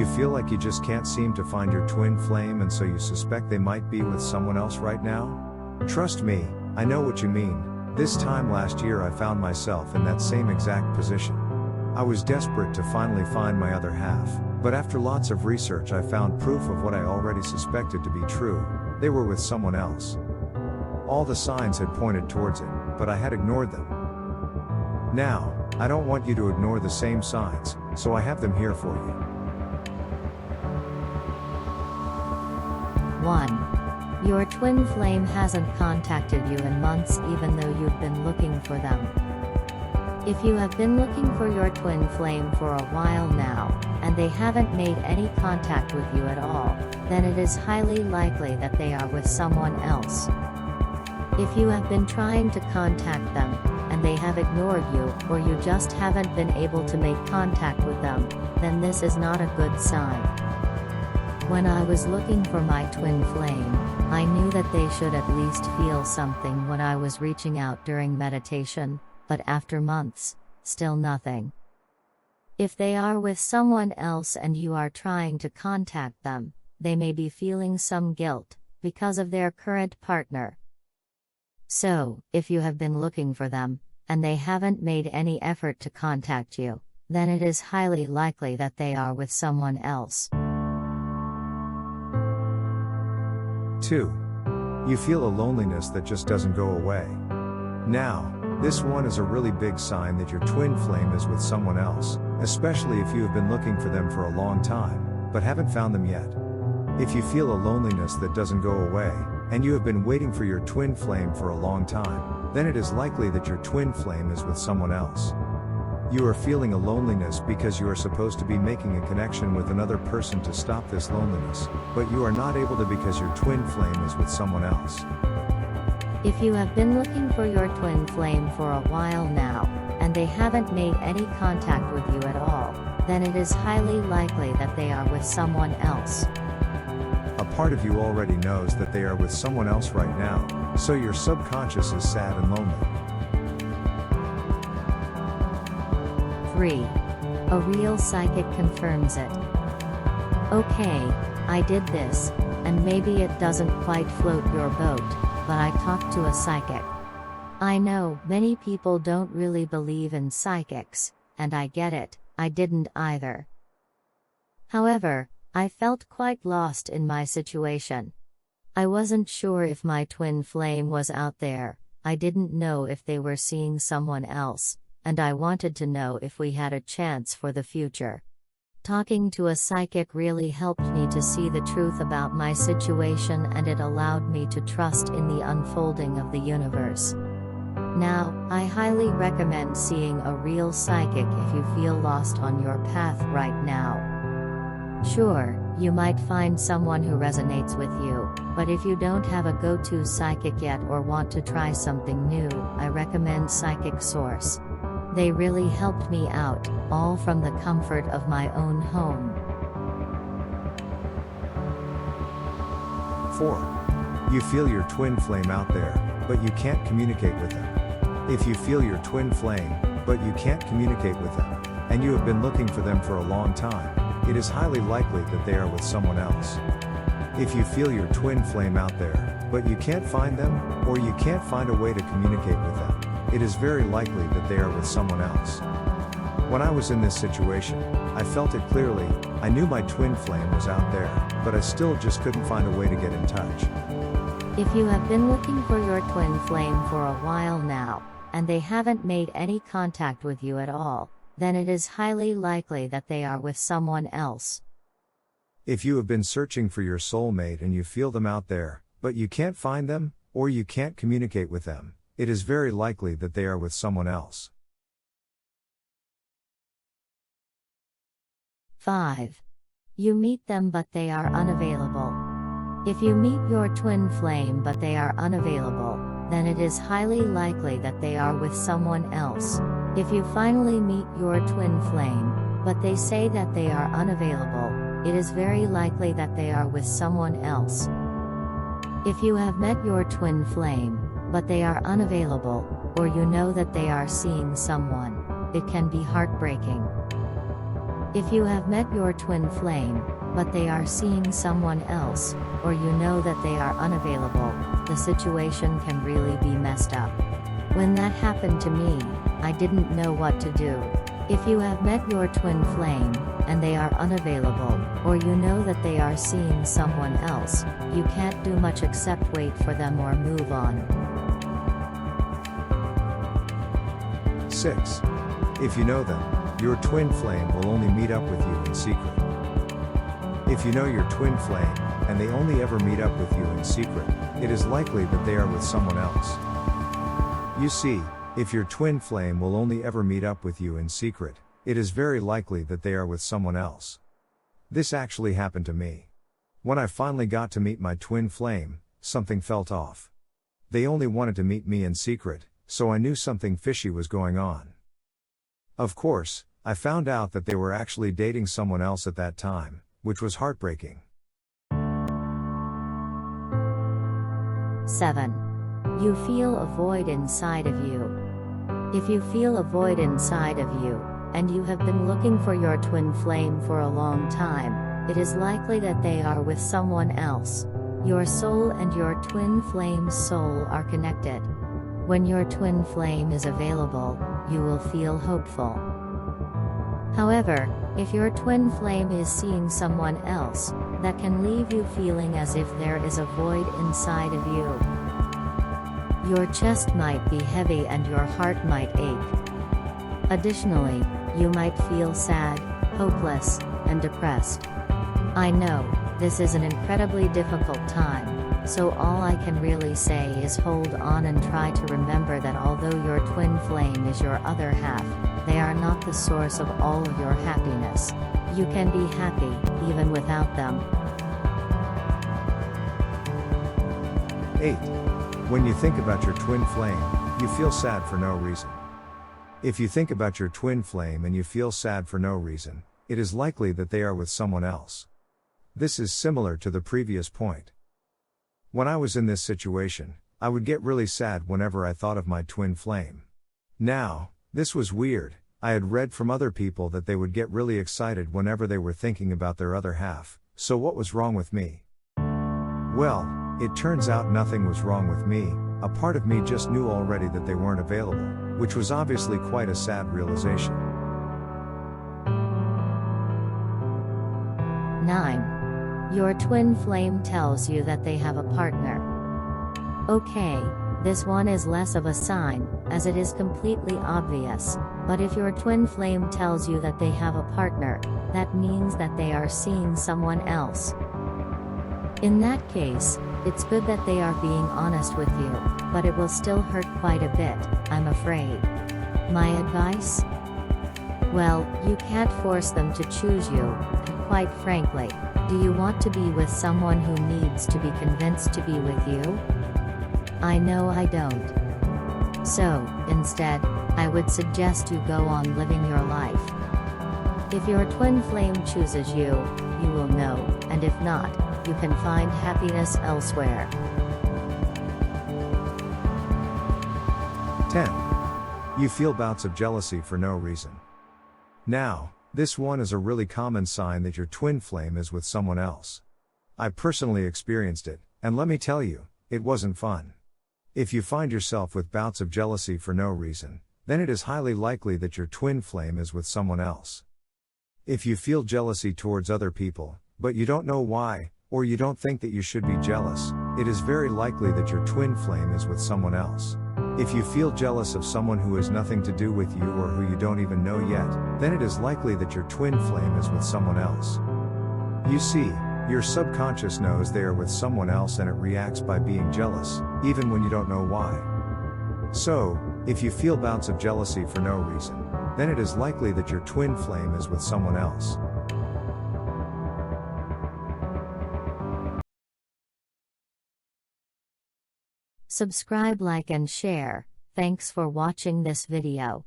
you feel like you just can't seem to find your twin flame and so you suspect they might be with someone else right now? Trust me, I know what you mean. This time last year I found myself in that same exact position. I was desperate to finally find my other half, but after lots of research I found proof of what I already suspected to be true: they were with someone else. All the signs had pointed towards it, but I had ignored them. Now, I don't want you to ignore the same signs, so I have them here for you. 1. Your twin flame hasn't contacted you in months even though you've been looking for them. If you have been looking for your twin flame for a while now, and they haven't made any contact with you at all, then it is highly likely that they are with someone else. If you have been trying to contact them, and they have ignored you, or you just haven't been able to make contact with them, then this is not a good sign. When I was looking for my twin flame, I knew that they should at least feel something when I was reaching out during meditation, but after months, still nothing. If they are with someone else and you are trying to contact them, they may be feeling some guilt because of their current partner. So, if you have been looking for them, and they haven't made any effort to contact you, then it is highly likely that they are with someone else. 2. You feel a loneliness that just doesn't go away. Now, this one is a really big sign that your twin flame is with someone else, especially if you have been looking for them for a long time, but haven't found them yet. If you feel a loneliness that doesn't go away, and you have been waiting for your twin flame for a long time, then it is likely that your twin flame is with someone else. You are feeling a loneliness because you are supposed to be making a connection with another person to stop this loneliness, but you are not able to because your twin flame is with someone else. If you have been looking for your twin flame for a while now, and they haven't made any contact with you at all, then it is highly likely that they are with someone else. A part of you already knows that they are with someone else right now, so your subconscious is sad and lonely. 3. A real psychic confirms it. Okay, I did this, and maybe it doesn't quite float your boat, but I talked to a psychic. I know many people don't really believe in psychics, and I get it, I didn't either. However, I felt quite lost in my situation. I wasn't sure if my twin flame was out there, I didn't know if they were seeing someone else, and I wanted to know if we had a chance for the future. Talking to a psychic really helped me to see the truth about my situation, and it allowed me to trust in the unfolding of the universe. Now, I highly recommend seeing a real psychic if you feel lost on your path right now. Sure, you might find someone who resonates with you, but if you don't have a go-to psychic yet or want to try something new, I recommend Psychic Source. They really helped me out, all from the comfort of my own home. 4. You feel your twin flame out there, but you can't communicate with them. If you feel your twin flame, but you can't communicate with them, and you have been looking for them for a long time, it is highly likely that they are with someone else. If you feel your twin flame out there, but you can't find them, or you can't find a way to communicate with them, it is very likely that they are with someone else. When I was in this situation, I felt it clearly. I knew my twin flame was out there, but I still just couldn't find a way to get in touch. If you have been looking for your twin flame for a while now, and they haven't made any contact with you at all, then it is highly likely that they are with someone else. If you have been searching for your soulmate and you feel them out there, but you can't find them, or you can't communicate with them, it is very likely that they are with someone else. 5. You meet them but they are unavailable. If you meet your twin flame but they are unavailable, then it is highly likely that they are with someone else. If you finally meet your twin flame, but they say that they are unavailable, it is very likely that they are with someone else. If you have met your twin flame, but they are unavailable, or you know that they are seeing someone, it can be heartbreaking. If you have met your twin flame, but they are seeing someone else, or you know that they are unavailable, the situation can really be messed up. When that happened to me, I didn't know what to do. If you have met your twin flame, and they are unavailable, or you know that they are seeing someone else, you can't do much except wait for them or move on. 6. If you know them, your twin flame will only meet up with you in secret. If you know your twin flame, and they only ever meet up with you in secret, it is likely that they are with someone else. You see, if your twin flame will only ever meet up with you in secret, it is very likely that they are with someone else. This actually happened to me. When I finally got to meet my twin flame, something felt off. They only wanted to meet me in secret, so I knew something fishy was going on. Of course, I found out that they were actually dating someone else at that time, which was heartbreaking. 7. You feel a void inside of you. If you feel a void inside of you, and you have been looking for your twin flame for a long time, it is likely that they are with someone else. Your soul and your twin flame's soul are connected. When your twin flame is available, you will feel hopeful. However, if your twin flame is seeing someone else, that can leave you feeling as if there is a void inside of you. Your chest might be heavy and your heart might ache. Additionally, you might feel sad, hopeless, and depressed. I know, this is an incredibly difficult time, so all I can really say is hold on and try to remember that although your twin flame is your other half, they are not the source of all of your happiness. You can be happy, even without them. 8. When you think about your twin flame, you feel sad for no reason. If you think about your twin flame and you feel sad for no reason, it is likely that they are with someone else. This is similar to the previous point. When I was in this situation, I would get really sad whenever I thought of my twin flame. Now, this was weird. I had read from other people that they would get really excited whenever they were thinking about their other half, so what was wrong with me? Well, it turns out nothing was wrong with me. A part of me just knew already that they weren't available, which was obviously quite a sad realization. 9. Your twin flame tells you that they have a partner. Okay, this one is less of a sign, as it is completely obvious, but if your twin flame tells you that they have a partner, that means that they are seeing someone else. In that case, it's good that they are being honest with you, but it will still hurt quite a bit, I'm afraid. My advice? Well, you can't force them to choose you, and quite frankly, do you want to be with someone who needs to be convinced to be with you? I know I don't. So, instead, I would suggest you go on living your life. If your twin flame chooses you, you will know, and if not, you can find happiness elsewhere. 10. You feel bouts of jealousy for no reason. Now, this one is a really common sign that your twin flame is with someone else. I personally experienced it, and let me tell you, it wasn't fun. If you find yourself with bouts of jealousy for no reason, then it is highly likely that your twin flame is with someone else. If you feel jealousy towards other people, but you don't know why, or you don't think that you should be jealous, it is very likely that your twin flame is with someone else. If you feel jealous of someone who has nothing to do with you or who you don't even know yet, then it is likely that your twin flame is with someone else. You see, your subconscious knows they are with someone else and it reacts by being jealous, even when you don't know why. So, if you feel bouts of jealousy for no reason, then it is likely that your twin flame is with someone else. Subscribe, like and share. Thanks for watching this video.